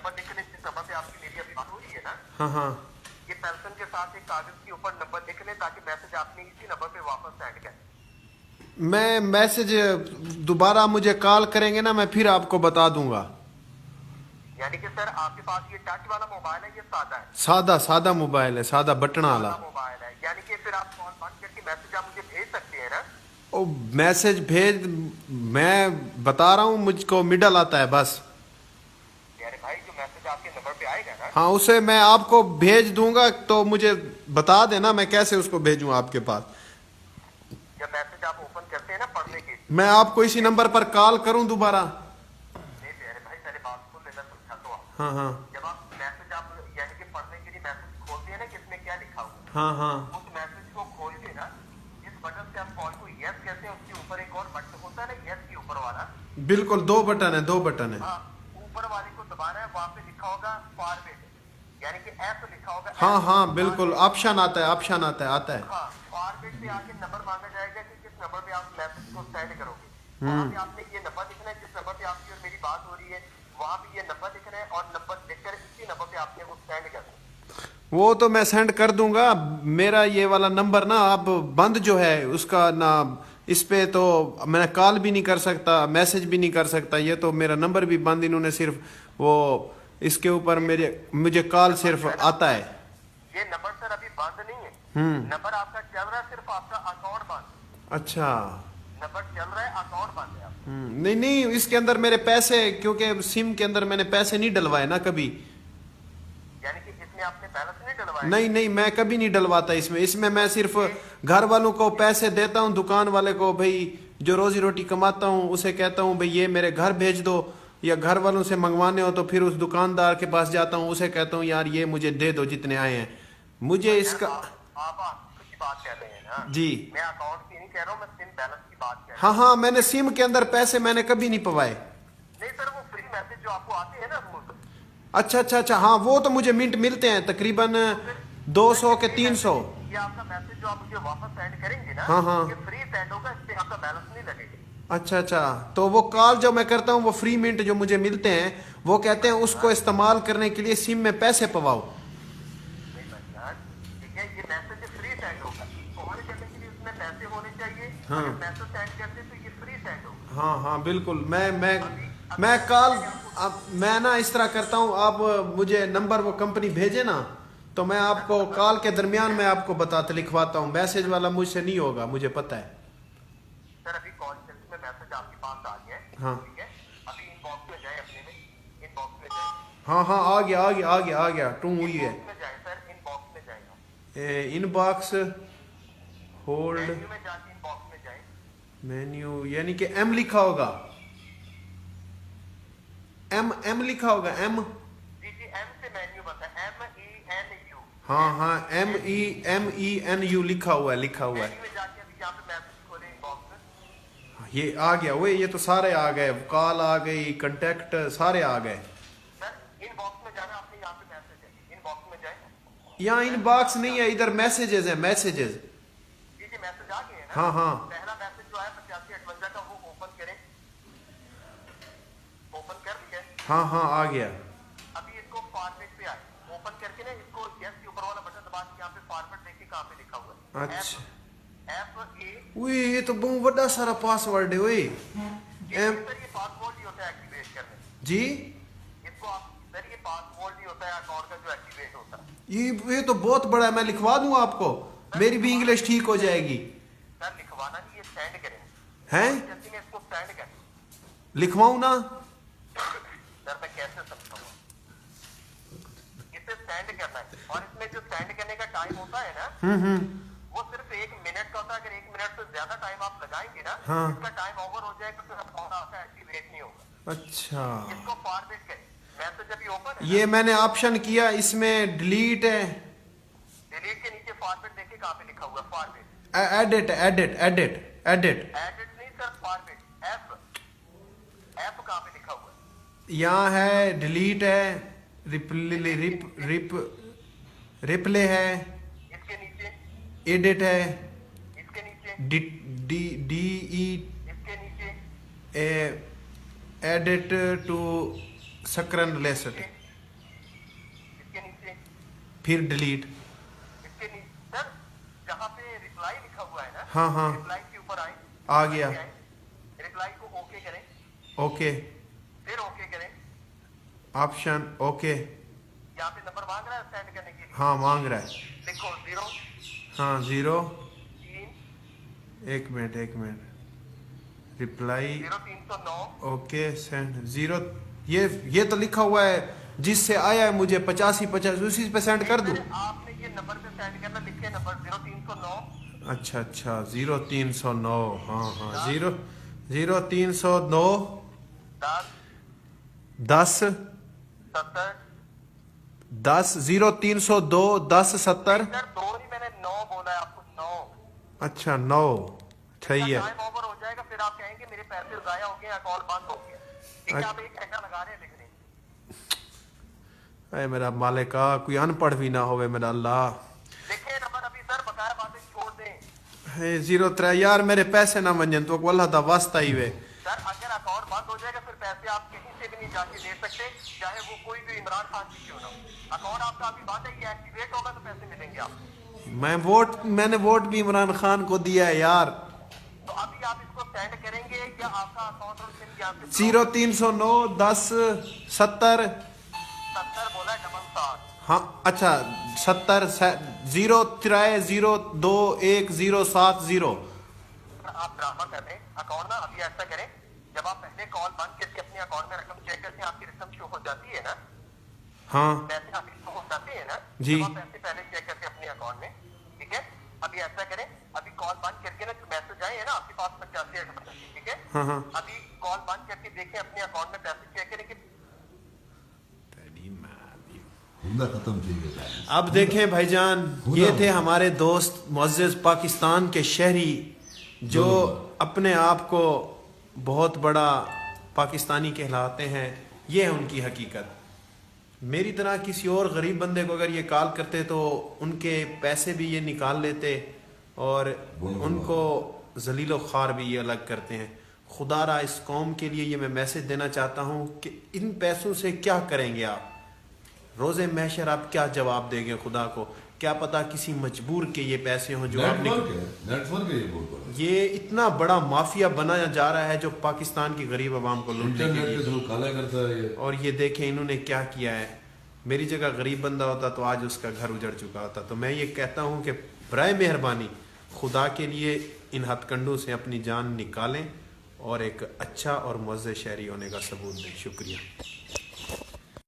Number लिख लें जिस नंबर पे आपकी मेरी अभी बात हो रही है ना, हाँ हाँ, ये पेंसिल के साथ एक कागज के ऊपर नंबर लिख लें ताकि मैसेज आपने इसी नंबर पे वापस सेंड करें। मैं मैसेज दोबारा मुझे कॉल करेंगे ना, मैं फिर आपको बता दूंगा। यानी कि सर आपके पास ये टच वाला मोबाइल है, ये सादा है? सादा सादा मोबाइल है, सादा बटन वाला। सादा मोबाइल है, यानी कि फिर आप कॉल बंद करके मैसेज आप मुझे भेज सकते हैं ना? ओ मैसेज भेज, मैं बता रहा हूँ मुझको मिडल आता है बस। यानी भाई जो मैसेज आपके नंबर पे आएगा ना, हाँ उसे मैं आपको भेज दूंगा, तो मुझे बता देना मैं कैसे उसको भेजूं आपके पास। जब मैसेज आप ओपन करते हैं ना पढ़ने के लिए, मैं आपको इसी नंबर पर कॉल करूं दोबारा? नहीं प्यारे भाई पहले बात सुन लेना, समझा तो आप। हाँ हाँ जब आप मैसेज आप यानी कि पढ़ने के लिए मैसेज खोलते हैं ना कि इसमें क्या लिखा हुआ है, हाँ हाँ, उस मैसेज को खोल के ना जिस बटन से आप कॉल को यस कहते हैं उसके ऊपर एक और बटन होता है ना यस के ऊपर वाला, बिल्कुल दो बटन है, दो बटन है। हाँ ऊपर वाले को दबाना है, वहां पे लिखा होगा फॉरवर्ड, यानी कि एस लिखा होगा। हाँ हाँ बिल्कुल, ऑप्शन आता है, ऑप्शन आता है, आता है। हाँ फॉरवर्ड पे आके नंबर मांगा जाएगा कि किस नंबर पे आप मैसेज को सेंड करोगे। वहां पे आपने ये नंबर लिखना है जिस नंबर पे आपकी और मेरी बात हो रही है, वहां पे ये नंबर लिखना है और नंबर लिखकर इसी नंबर पे आपने वो सेंड करना है। वो तो मैं सेंड कर दूंगा। मेरा ये वाला नंबर ना अब बंद जो है उसका ना, इस पे तो मैं कॉल भी नहीं कर सकता, मैसेज भी नहीं कर सकता, ये तो मेरा नंबर भी बंद, इन्होंने सिर्फ वो इसके ऊपर मेरे मुझे कॉल सिर्फ आता है। ये नंबर सर अभी बंद नहीं है, नंबर आपका चल रहा है, सिर्फ आपका अकाउंट बंद। अच्छा। नंबर चल रहा है, अकाउंट बंद है आपका। नहीं नहीं, इसके अंदर मेरे पैसे, क्योंकि सिम के अंदर मैंने पैसे नहीं डलवाए ना कभी। यानी कि इसमें आपने बैलेंस नहीं डलवाया? नहीं नहीं, मैं कभी नहीं डलवाता इसमें। इसमें मैं सिर्फ घर वालों को पैसे देता हूँ, दुकान वाले को भाई जो रोजी रोटी कमाता हूँ उसे कहता हूँ भाई ये मेरे घर भेज दो, या घर वालों से मंगवाने हो तो फिर उस दुकानदार के पास जाता हूँ, उसे कहता हूँ यार ये मुझे दे दो जितने आए हैं मुझे इसका। आप की बात कर रहे हैं ना? जी मैं अकाउंट की नहीं कह रहा हूँ, मैं सिम बैलेंस की बात कर रहा हाँ हाँ, मैंने सिम के अंदर पैसे मैंने कभी नहीं पवाए। हूँ। नहीं सर वो फ्री मैसेज जो आपको आते हैं ना, अच्छा अच्छा अच्छा, हाँ वो तो मुझे मिनट मिलते हैं तकरीबन 200 के 300। ये आपका मैसेज जो आप मुझे वापस सेंड करेंगे ना, हाँ हाँ, ये फ्री सेंड होगा, इससे आपका बैलेंस नहीं लगेगा। अच्छा अच्छा, तो वो कॉल जो मैं करता हूँ वो फ्री मिनट जो मुझे मिलते हैं, वो कहते हैं उसको इस्तेमाल करने के लिए सिम में पैसे पवाओ। नहीं भाईजान, ठीक है, ये मैसेज फ्री सेंड होगा, कॉल करने के लिए उसमें पैसे होने चाहिए। हाँ अगर मैसेज सेंड करते तो ये फ्री सेंड होगा। हाँ हाँ बिल्कुल, मैं अभी मैं कॉल, मैंने आपको अब मैं ना इस तरह करता हूँ, आप मुझे नंबर वो कंपनी भेजे ना, तो मैं आपको कॉल के दरमियान मैं आपको बताता लिखवाता हूँ, मैसेज वाला मुझसे नहीं होगा, मुझे पता है। सर अभी कॉल सेंटर में मैसेज आपके पास आ गया है, हाँ ठीक है? अभी इनबॉक्स में जाए, अपने में इनबॉक्स में जाए, हाँ हाँ, आ गया आ गया आ गया आ गया, टू हुई है। इनबॉक्स में जाए सर, इनबॉक्स में जाएगा, इनबॉक्स होल्ड मेन्यू में जाके इनबॉक्स में जाए। मेन्यू, यानी कि एम लिखा होगा, एम एम लिखा होगा, एम। जी जी, एम से मेन्यू बनता है, MENU। हाँ हाँ, MENU लिखा हुआ है, लिखा हुआ है। मेन्यू में जाके अभी यहाँ पे मैसेज खोले इनबॉक्स में, ये आ गया वो, ये तो सारे आ गए, कॉल आ गई, कांटेक्ट सारे आ गए। सर इनबॉक्स में जाना, आपने यहाँ पे मैसेज है, इनबॉक्स में जाए। यहाँ इनबॉक्स नहीं है, इधर मैसेजेस है, मैसेजेस। जी जी, मैसेज आ गए हैं ना? हाँ हाँ पहला मैसेज जो आया 8558 का, वो ओपन करें, ओपन कर लिया। हाँ हाँ, आ गया। अभी इसको फॉरवर्ड पे आए, ओपन करके ना इसको यस के ऊपर वाला बटन दबा के यहाँ पे फॉरवर्ड देखिए कहाँ पे लिखा हुआ है, अच्छा, FA। उई ये तो बहुत बड़ा सारा पासवर्ड है, उई एम। सर ये पासवर्ड ही होता है एक्टिवेट करने, जी, इसको आप सर, ये पासवर्ड ही होता है अकाउंट का जो एक्टिवेट होता है। ये तो बहुत बड़ा है, मैं लिखवा दूँ आपको, मेरी भी इंग्लिश ठीक हो जाएगी। सर लिखवाना नहीं, ये सेंड करें, हैं, जैसे मैं इसको सेंड करें। लिखवाऊँ ना? सर मैं कैसे समझता हूँ, इसे सेंड करना है, और इसमें जो सेंड करने का टाइम होता है ना, वो सिर्फ 1 मिनट का होता है। अगर 1 मिनट से ज्यादा टाइम आप लगाएंगे ना, हाँ। इसका टाइम ओवर हो जाएगा, फिर अकाउंट आपका एक्टिवेट नहीं होगा। अच्छा, इसको फॉरवर्ड करें, मैसेज अभी ओपन है, ये मैंने ऑप्शन किया, इसमें डिलीट है, डिलीट के नीचे फॉरवर्ड देखिए कहाँ पे लिखा हुआ है, forward, edit edit edit edit, edit नहीं सर, फॉरवर्ड, एफ एफ कहाँ पे लिखा हुआ है? यहाँ है, डिलीट है, रिप्ले है, इसके नीचे, एडिट है, इसके नीचे, डी डी डी ई इसके नीचे, एडिट टू सकरन लेसट, फिर डिलीट। इसके नीचे सर जहाँ पे रिप्लाई लिखा हुआ है ना, हाँ हाँ रिप्लाई के ऊपर आए, आ गया। रिप्लाई को ओके करें, ओके फिर ओके करें। Option okay. यहाँ पे नंबर मांग रहा है सेंड करने के लिए, हाँ मांग रहा है। लिखो 0 हाँ 0 3 एक मिनट रिप्लाई 0309 ओके सेंड 0। ये तो लिखा हुआ है जिससे आया है मुझे 85 उसी पे सेंड कर दूं। आपने ये नंबर पे सेंड करना, लिखे नंबर 0309 अच्छा 0309। हाँ 0309 10 70 10 0302 10 70। सर 2 नहीं, मैंने 9 बोला है आपको, 9। अच्छा 9 सही है। टाइम ओवर हो जाएगा, फिर आप कहेंगे मेरे पैसे जाया हो गए, अकाउंट बंद हो गया। ठीक है, आप 1 घंटा लगा रहे हैं लिखने। अरे मेरा मालिका कोई अनपढ़ भी ना होवे मेरा अल्लाह। लिखे नंबर अभी सर, बकाया बातें छोड़ दें। है 03 यार मेरे पैसे ना मंजन तो अल्लाह दा वास्ता ही वे। सर अगर अकाउंट बंद हो जाएगा, फिर पैसे आप कहीं से भी नहीं जाके ले सकते, चाहे वो कोई भी इमरान खान की क्यों ना हो। अकाउंट आपका अभी बंद है, ये एक्टिवेट होगा तो पैसे मिलेंगे आपको। मैंने वोट भी इमरान खान को दिया है यार। तो अभी आप इसको सेंड करेंगे या आपका अकाउंट और सिम यहाँ पे 0309 10 70 70 बोला है 7 हाँ अच्छा 70 03021070। आप ड्रामा कर रहे हैं। अकाउंट ना अभी ऐसा करें, जब आप पहले कॉल बंद करके अपने अकाउंट में रकम चेक करते हैं, आपकी रकम शो हो जाती है ना, हाँ पैसे आपके शो हो जाते हैं ना जी। जब आप पैसे पहले चेक करते हैं अपने अकाउंट में। ठीक है, अभी ऐसा करें, अभी कॉल बंद करके ना जो मैसेज आए हैं ना आपके पास 85। ठीक है, हाँ अभी कॉल बंद करके देखें अपने अकाउंट में पैसे चेक करें कि खत्म थी गया। अब देखें भाईजान, ये थे हमारे दोस्त मुअज़्ज़ज़ पाकिस्तान के शहरी जो अपने आप को बहुत बड़ा पाकिस्तानी कहलाते हैं। ये है उनकी हकीकत। मेरी तरह किसी और गरीब बंदे को अगर ये कॉल करते तो उनके पैसे भी ये निकाल लेते और उनको जलील ख्वार भी ये अलग करते हैं। खुदारा इस कौम के लिए ये मैं मैसेज देना चाहता हूँ कि इन पैसों से क्या करेंगे आप, रोज़े महशर आप क्या जवाब देंगे खुदा को। क्या पता किसी मजबूर के ये पैसे हों जो आपने, ये इतना बड़ा माफिया बनाया जा रहा है जो पाकिस्तान की गरीब आवाम को लूटने के लिए काला करता है। और ये देखें इन्होंने क्या किया है। मेरी जगह गरीब बंदा होता तो आज उसका घर उजड़ चुका होता। तो मैं ये कहता हूँ कि बराए मेहरबानी खुदा के लिए इन हथकंडों से अपनी जान निकालें और एक अच्छा और मुअज़्ज़ज़ शहरी होने का सबूत दें। शुक्रिया।